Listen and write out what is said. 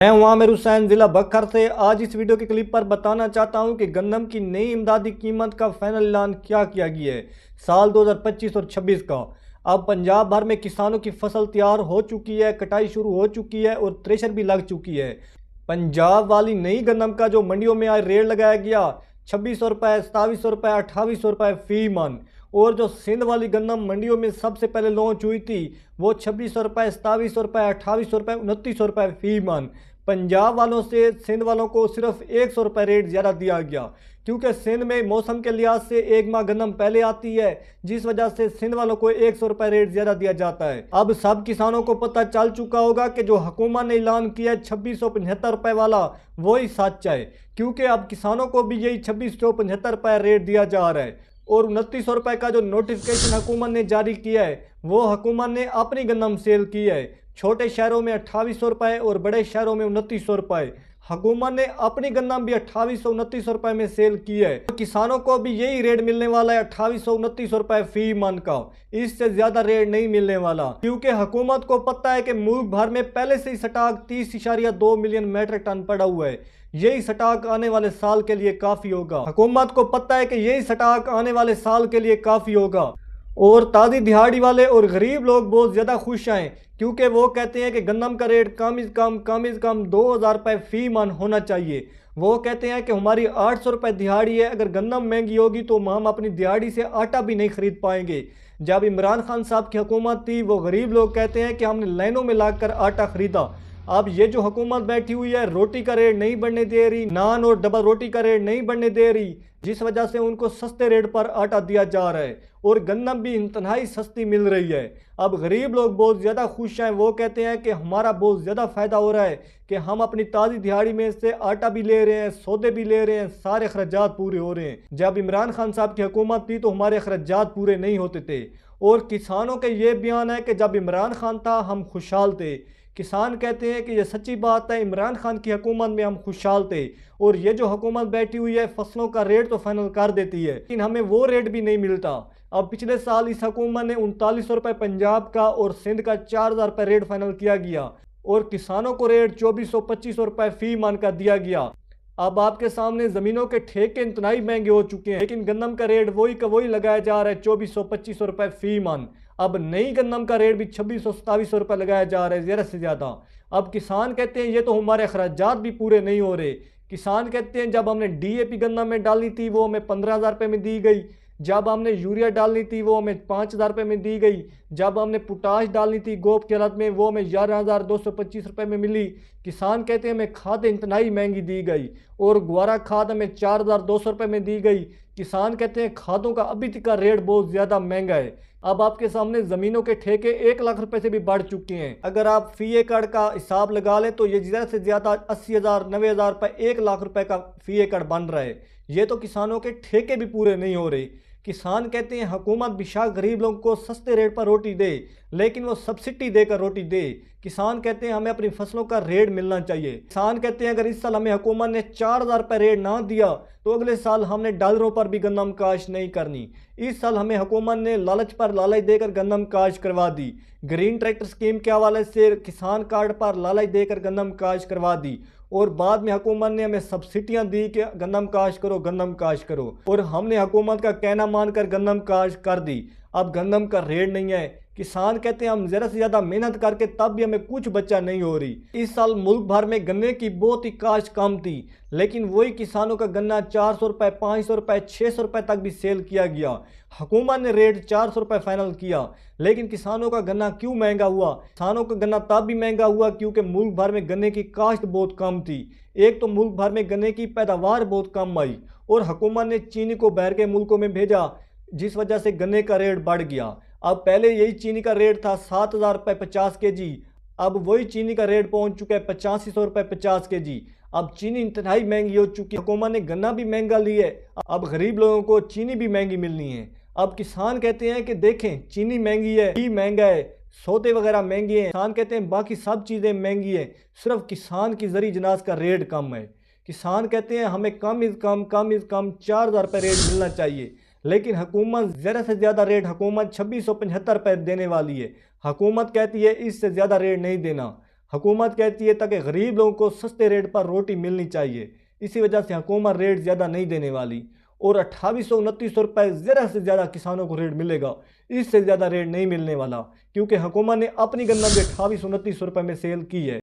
मैं हूं आमिर हुसैन जिला बखर से। आज इस वीडियो के क्लिप पर बताना चाहता हूं कि गंदम की नई इमदादी कीमत का फाइनल ऐलान क्या किया गया है साल 2025 और 26 का। अब पंजाब भर में किसानों की फसल तैयार हो चुकी है, कटाई शुरू हो चुकी है और थ्रेशर भी लग चुकी है। पंजाब वाली नई गंदम का जो मंडियों में आज रेट लगाया गया 2600 रुपये, 2700 रुपये, 2800 रुपये फी मन। और जो सिंध वाली गंदम मंडियों में सबसे पहले लॉन्च हुई थी वो 2600 रुपये, 2700 रुपये, 2800 रुपये, 2900 रुपये फी मन। पंजाब वालों से सिंध वालों को सिर्फ 100 रुपये रेट ज़्यादा दिया गया, क्योंकि सिंध में मौसम के लिहाज से एक माह गंदम पहले आती है, जिस वजह से सिंध वालों को 100 रुपये रेट ज़्यादा दिया जाता है। अब सब किसानों को पता चल चुका होगा कि जो हुकूमत ने ऐलान किया है 2675 वाला वही सच है, क्योंकि अब किसानों को भी यही 2675 रेट दिया जा रहा है। और 2900 रुपये का जो नोटिफिकेशन हुकूमत ने जारी किया है वो हुकूमत ने अपनी गंदम सेल की है। छोटे शहरों में 2800 रुपये और बड़े शहरों में 2900 रुपये। हुकूमत ने अपनी गंदम भी 2800-2900 रुपये में सेल की है। तो किसानों को भी यही रेट मिलने वाला है 2800-2900 रुपये फी मन का। इससे ज़्यादा रेट नहीं मिलने वाला, क्योंकि हुकूमत को पता है कि मुल्क भर में पहले से ही स्टॉक 30.2 मिलियन मेट्रिक टन पड़ा हुआ है। यही स्टॉक आने वाले साल के लिए काफ़ी होगा। हुकूमत को पता है कि यही स्टॉक आने वाले साल के लिए काफ़ी होगा। और ताज़ी दिहाड़ी वाले और गरीब लोग बहुत ज़्यादा खुश हैं, क्योंकि वो कहते हैं कि गंदम का रेट कम से कम 2000 रुपये फी मन होना चाहिए। वो कहते हैं कि हमारी 800 रुपये दिहाड़ी है, अगर गंदम महंगी होगी तो हम अपनी दिहाड़ी से आटा भी नहीं खरीद पाएंगे। जब इमरान खान साहब की हुकूमत थी वो गरीब लोग कहते हैं कि हमने लाइनों में लाकर आटा खरीदा। अब ये जो हुकूमत बैठी हुई है रोटी का रेट नहीं बढ़ने दे रही, नान और डबल रोटी का रेट नहीं बढ़ने दे रही, जिस वजह से उनको सस्ते रेट पर आटा दिया जा रहा है और गंदम भी इंतहाई सस्ती मिल रही है। अब गरीब लोग बहुत ज़्यादा खुश हैं। वो कहते हैं कि हमारा बहुत ज़्यादा फ़ायदा हो रहा है कि हम अपनी ताज़ी दिहाड़ी में से आटा भी ले रहे हैं, सौदे भी ले रहे हैं, सारे अखराजात पूरे हो रहे हैं। जब इमरान खान साहब की हुकूमत थी तो हमारे अखराजात पूरे नहीं होते थे। और किसानों का ये बयान है कि जब इमरान खान था हम खुशहाल थे। किसान कहते हैं कि ये सच्ची बात है, इमरान खान की हुकूमत में हम खुशहाल थे। और ये जो हुकूमत बैठी हुई है फसलों का रेट तो फाइनल कर देती है, लेकिन हमें वो रेट भी नहीं मिलता। अब पिछले साल इस हुकूमत ने 3900 रुपये पंजाब का और सिंध का 4000 रुपये रेट फाइनल किया गया और किसानों को रेट 2400-2500 रुपये फी मान का दिया गया। अब आपके सामने ज़मीनों के ठेके इंतनाई महंगे हो चुके हैं, लेकिन गंदम का रेट वही का वही लगाया जा रहा है 2400-2500 रुपये फी मन। अब नई गंदम का रेट भी 2600-2700 रुपये लगाया जा रहा है ज़्यादा से ज़्यादा। अब किसान कहते हैं ये तो हमारे अखराजात भी पूरे नहीं हो रहे। किसान कहते हैं जब हमने DAP गंदम में डाली थी वो हमें 15,000 रुपये में दी गई, जब हमने यूरिया डालनी थी वो हमें 5,000 रुपये में दी गई, जब हमने पोटाश डालनी थी गोप की हालत में वो हमें 11,225 रुपये में मिली। किसान कहते हैं हमें खाद इंतनाई महंगी दी गई और ग्वारा खाद हमें 4,200 रुपये में दी गई। किसान कहते हैं खादों का अभी तक का रेट बहुत ज़्यादा महंगा है। अब आपके सामने ज़मीनों के ठेके 1 लाख रुपए से भी बढ़ चुके हैं। अगर आप फी एकड़ का हिसाब लगा लें तो ये ज़्यादा से ज़्यादा 80,000 90,000 रुपये 1 लाख रुपए का फी एकड़ बन रहा है। ये तो किसानों के ठेके भी पूरे नहीं हो रहे। किसान कहते हैं हुकूमत बेशक गरीब लोगों को सस्ते रेट पर रोटी दे, लेकिन वो सब्सिडी देकर रोटी दे। किसान कहते हैं हमें अपनी फसलों का रेट मिलना चाहिए। किसान कहते हैं अगर इस साल हमें हुकूमत ने 4,000 रुपये रेट ना दिया तो अगले साल हमने डॉलरों पर भी गंदम काश्त नहीं करनी। इस साल हमें हुकूमत ने लालच पर लालच देकर गंदम काश्त करवा दी। ग्रीन ट्रैक्टर स्कीम के हवाले से किसान कार्ड पर लालच देकर गंदम काश्त करवा दी और बाद में हुकूमत ने हमें सब्सिडियां दी कि गंदम काश्त करो, गंदम काश्त करो, और हमने हुकूमत का कहना मानकर गंदम काश्त कर दी। अब गंदम का रेट नहीं है। किसान कहते हैं हम ज़्यादा से ज़्यादा मेहनत करके तब भी हमें कुछ बचा नहीं हो रही। इस साल मुल्क भर में गन्ने की बहुत ही काश्त कम थी, लेकिन वही किसानों का गन्ना 400 रुपये, 500 रुपये, 600 रुपये तक भी सेल किया गया। हुकूमत ने रेट 400 रुपये फाइनल किया, लेकिन किसानों का गन्ना क्यों महंगा हुआ? किसानों का गन्ना तब भी महंगा हुआ क्योंकि मुल्क भर में गन्ने की काश्त बहुत कम थी। एक तो मुल्क भर में गन्ने की पैदावार बहुत कम आई और हुकूमत ने चीनी को बाहर के मुल्कों में भेजा, जिस वजह से गन्ने का रेट बढ़ गया। अब पहले यही चीनी का रेट था 7,000 रुपये 50 kg, अब वही चीनी का रेट पहुंच चुका है 8500 रुपये 50 kg। अब चीनी इंतहाई महंगी हो चुकी है। हुकूमत ने गन्ना भी महंगा लिया है, अब गरीब लोगों को चीनी भी महंगी मिलनी है। अब किसान कहते हैं कि देखें चीनी महंगी है, घी महंगा है, सौदे वगैरह महंगे हैं। किसान कहते हैं बाकी सब चीज़ें महंगी हैं, सिर्फ किसान की जरी जनाज का रेट कम है। किसान कहते हैं हमें कम से कम 4,000 रुपये रेट मिलना चाहिए। लेकिन हुकूमत ज़्यादा से ज़्यादा रेट हुकूमत 2675 रुपये देने वाली है। हुकूमत कहती है इससे ज़्यादा रेट नहीं देना। हुकूमत कहती है ताकि गरीब लोगों को सस्ते रेट पर रोटी मिलनी चाहिए। इसी वजह से हुकूमत रेट ज़्यादा नहीं देने वाली और 2829 रुपये ज़्यादा से ज़्यादा किसानों को रेट मिलेगा। इससे ज़्यादा रेट नहीं मिलने वाला, क्योंकि हुकूमत ने अपनी गन्ना भी 2829 रुपये में सेल की है।